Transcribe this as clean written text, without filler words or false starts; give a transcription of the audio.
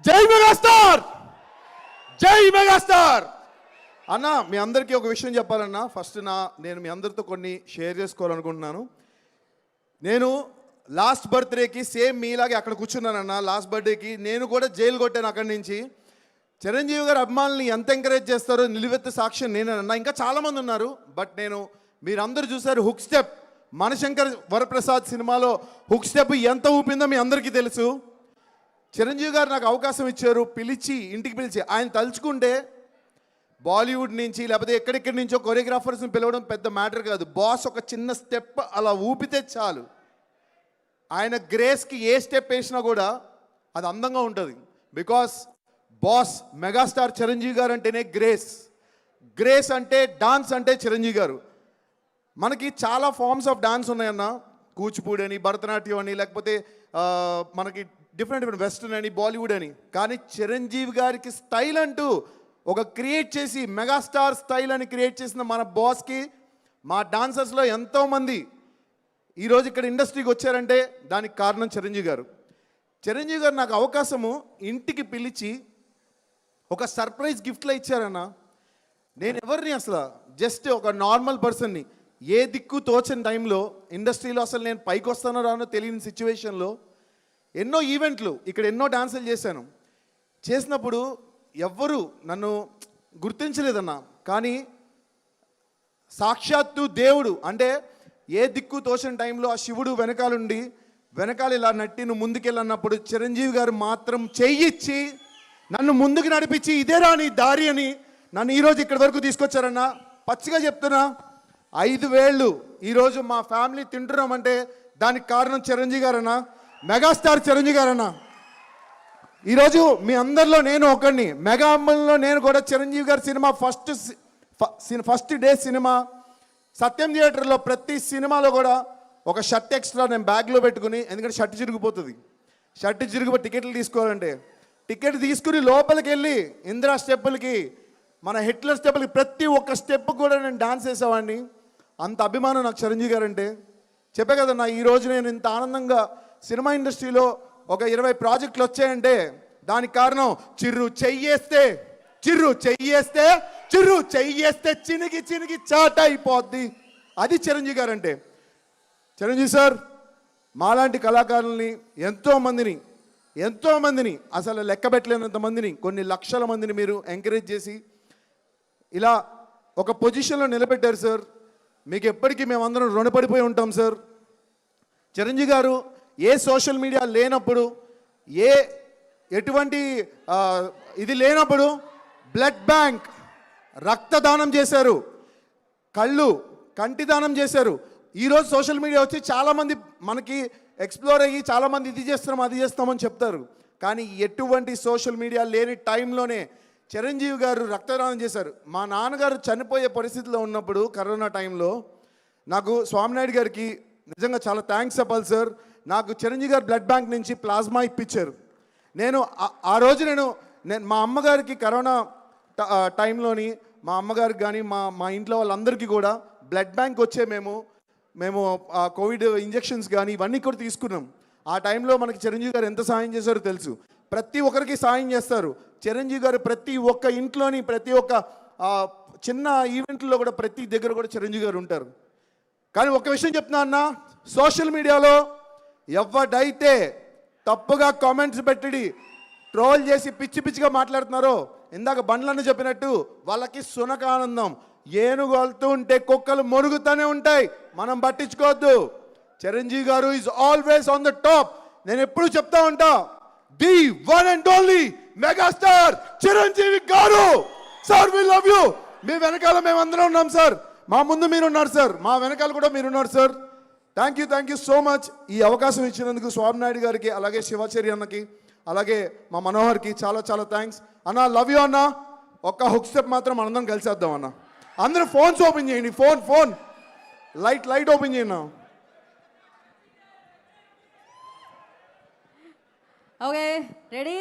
జై మెగాస్టార్, జై మెగాస్టార్. అన్న మీ అందరికీ ఒక విషయం చెప్పాలన్నా. ఫస్ట్ నేను మీ అందరితో కొన్ని షేర్ చేసుకోవాలనుకుంటున్నాను. నేను లాస్ట్ బర్త్డేకి సేమ్ మీలాగే అక్కడ కూర్చున్నానన్న. లాస్ట్ బర్త్డేకి నేను కూడా జైలు కొట్టాను అక్కడి నుంచి. చిరంజీవి గారు అభిమానుల్ని ఎంత ఎంకరేజ్ చేస్తారో నిలువెత్తు సాక్ష్యం నేనన్నా. ఇంకా చాలామంది ఉన్నారు, బట్ మీరందరూ చూసారు హుక్ స్టెప్. మనశంకర్ వరప్రసాద్ సినిమాలో హుక్ స్టెప్ ఎంత ఊపిందో మీ అందరికీ తెలుసు. చిరంజీవి గారు నాకు అవకాశం ఇచ్చారు, పిలిచి ఇంటికి పిలిచి. ఆయన తలుచుకుంటే బాలీవుడ్ నుంచి లేకపోతే ఎక్కడెక్కడి నుంచో కొరియోగ్రాఫర్స్ని పిలవడం పెద్ద మ్యాటర్ కాదు. బాస్ ఒక చిన్న స్టెప్ అలా ఊపితే చాలు, ఆయన గ్రేస్కి ఏ స్టెప్ వేసినా కూడా అది అందంగా ఉంటుంది. బికాస్ బాస్ మెగాస్టార్ చిరంజీవి గారు అంటేనే గ్రేస్. గ్రేస్ అంటే డాన్స్ అంటే చిరంజీవి గారు. మనకి చాలా ఫార్మ్స్ ఆఫ్ డాన్స్ ఉన్నాయన్న. కూచిపూడి అని, భరతనాట్యం అని, లేకపోతే మనకి డిఫరెంట్ వెస్టర్న్ అని, బాలీవుడ్ అని. కానీ చిరంజీవి గారికి స్టైల్ అంటూ ఒక క్రియేట్ చేసి మెగాస్టార్ స్టైల్ అని క్రియేట్ చేసిన మన బాస్కి మా డాన్సర్స్లో ఎంతోమంది ఈరోజు ఇక్కడ ఇండస్ట్రీకి వచ్చారంటే దానికి కారణం చిరంజీవి గారు. చిరంజీవి గారు నాకు అవకాశము ఇంటికి పిలిచి ఒక సర్ప్రైజ్ గిఫ్ట్లో ఇచ్చారన్న. నేను ఎవరిని అసలు జస్ట్ ఒక నార్మల్ పర్సన్ని, ఏ దిక్కు తోచని టైంలో, ఇండస్ట్రీలో అసలు నేను పైకి వస్తానో రానో తెలియని సిచ్యువేషన్లో ఎన్నో ఈవెంట్లు ఇక్కడ ఎన్నో డాన్సులు చేశాను. చేసినప్పుడు ఎవ్వరూ నన్ను గుర్తించలేదన్న. కానీ సాక్షాత్తు దేవుడు అంటే ఏ దిక్కు తోచని టైంలో ఆ శివుడు వెనకాల ఇలా నట్టి నువ్వు ముందుకెళ్ళన్నప్పుడు చిరంజీవి గారు మాత్రం చెయ్యిచ్చి నన్ను ముందుకు నడిపించి ఇదేరా నీ దారి అని నన్ను ఈరోజు ఇక్కడి వరకు తీసుకొచ్చారన్న. పచ్చిగా చెప్తున్నా, 5 వేళ్ళు ఈరోజు మా ఫ్యామిలీ తింటున్నామంటే దానికి కారణం చిరంజీవి గారన్నా, మెగాస్టార్ చిరంజీవి గారన్నా. ఈరోజు మీ అందరిలో నేను ఒకడిని, మెగా అమ్మల్లో నేను కూడా. చిరంజీవి గారి సినిమా ఫస్ట్ డే సినిమా సత్యం థియేటర్లో ప్రతి సినిమాలో కూడా ఒక షర్ట్ ఎక్స్ట్రా నేను బ్యాగ్లో పెట్టుకుని, ఎందుకంటే షర్ట్ చిరిగిపోతుంది. షర్ట్ చిరిగిపోయి టికెట్లు తీసుకోవాలంటే టికెట్ తీసుకుని లోపలికి వెళ్ళి ఇందిరా స్టెప్పులకి, మన హిట్లర్ స్టెప్పులకి ప్రతి ఒక్క స్టెప్ కూడా నేను డాన్స్ చేసేవాడిని. అంత అభిమానం నాకు చిరంజీవి గారు అంటే. చెప్పే కదన్నా, ఈరోజు నేను ఇంత ఆనందంగా సినిమా ఇండస్ట్రీలో ఒక 20 ప్రాజెక్టులు వచ్చాయంటే దానికి కారణం చిర్రు చెయ్యేస్తే చినిగి చాట అయిపోద్ది. అది చిరంజీవి గారు అంటే. చిరంజీవి సార్ మాలాంటి కళాకారుల్ని ఎంతోమందిని అసలు లెక్క పెట్టలేనంత మందిని, కొన్ని లక్షల మందిని మీరు ఎంకరేజ్ చేసి ఇలా ఒక పొజిషన్లో నిలబెట్టారు సార్. మీకు ఎప్పటికీ మేమందరం రుణపడిపోయి ఉంటాం సార్. చిరంజీవి గారు ఏ సోషల్ మీడియా లేనప్పుడు, ఎటువంటి ఇది లేనప్పుడు బ్లడ్ బ్యాంక్ రక్తదానం చేశారు, కంటి దానం చేశారు. ఈరోజు సోషల్ మీడియా వచ్చి చాలామంది మనకి ఎక్స్ప్లోర్ అయ్యి చాలామంది ఇది చేస్తున్నాం అది చేస్తామని చెప్తారు. కానీ ఎటువంటి సోషల్ మీడియా లేని టైంలోనే చిరంజీవి గారు రక్తదానం చేశారు. మా నాన్నగారు చనిపోయే పరిస్థితిలో ఉన్నప్పుడు కరోనా టైంలో నాకు స్వామినాయుడు గారికి నిజంగా చాలా థ్యాంక్స్ చెప్పాలి సార్. నాకు చిరంజీవి గారు బ్లడ్ బ్యాంక్ నుంచి ప్లాస్మా ఇప్పించారు. నేను ఆ రోజు మా అమ్మగారికి కరోనా టైంలోని మా అమ్మగారికి కానీ మా ఇంట్లో వాళ్ళందరికీ కూడా బ్లడ్ బ్యాంక్ వచ్చే మేము కోవిడ్ ఇంజెక్షన్స్ కానీ ఇవన్నీ కూడా తీసుకున్నాం. ఆ టైంలో మనకి చిరంజీవి గారు ఎంత సాయం చేశారో తెలుసు. ప్రతి ఒక్కరికి సాయం చేస్తారు చిరంజీవి గారు. ప్రతి ఒక్క ఇంట్లోని ప్రతి ఒక్క చిన్న ఈవెంట్లో కూడా ప్రతి దగ్గర కూడా చిరంజీవి గారు ఉంటారు. కానీ ఒక విషయం చెప్తున్నా అన్న, సోషల్ మీడియాలో ఎవడైతే తప్పుగా కామెంట్స్ పెట్టి ట్రోల్ చేసి పిచ్చిగా మాట్లాడుతున్నారో, ఇందాక బండ్లను చెప్పినట్టు వాళ్ళకి సునకానందం. ఏనుగు వెళ్తూ ఉంటే కుక్కలు మొరుగుతూనే ఉంటాయి, మనం పట్టించుకోవద్దు. చిరంజీవి గారు is always on the top. నేను ఎప్పుడు చెప్తా ఉంటా, the one and only megastar Chiranjeevi గారు. Sir we love you. మీ వెనకాల మేమందరం ఉన్నాం సార్. మా ముందు మీరున్నారు సార్, మా వెనకాల కూడా మీరున్నారు sir. Thank you so much. ఈ అవకాశం ఇచ్చినందుకు స్వామినాయుడు గారికి, అలాగే శివాచారి అన్నకి, అలాగే మా మనోహర్కి చాలా థ్యాంక్స్ అన్న. లవ్ యూ అన్న. ఒక్క హుక్ స్టెప్ మాత్రం మనందరం కలిసేద్దాం అన్న. అందరూ ఫోన్స్ ఓపెన్ చేయండి. ఫోన్ లైట్ ఓపెన్ చేయండి. Okay ready.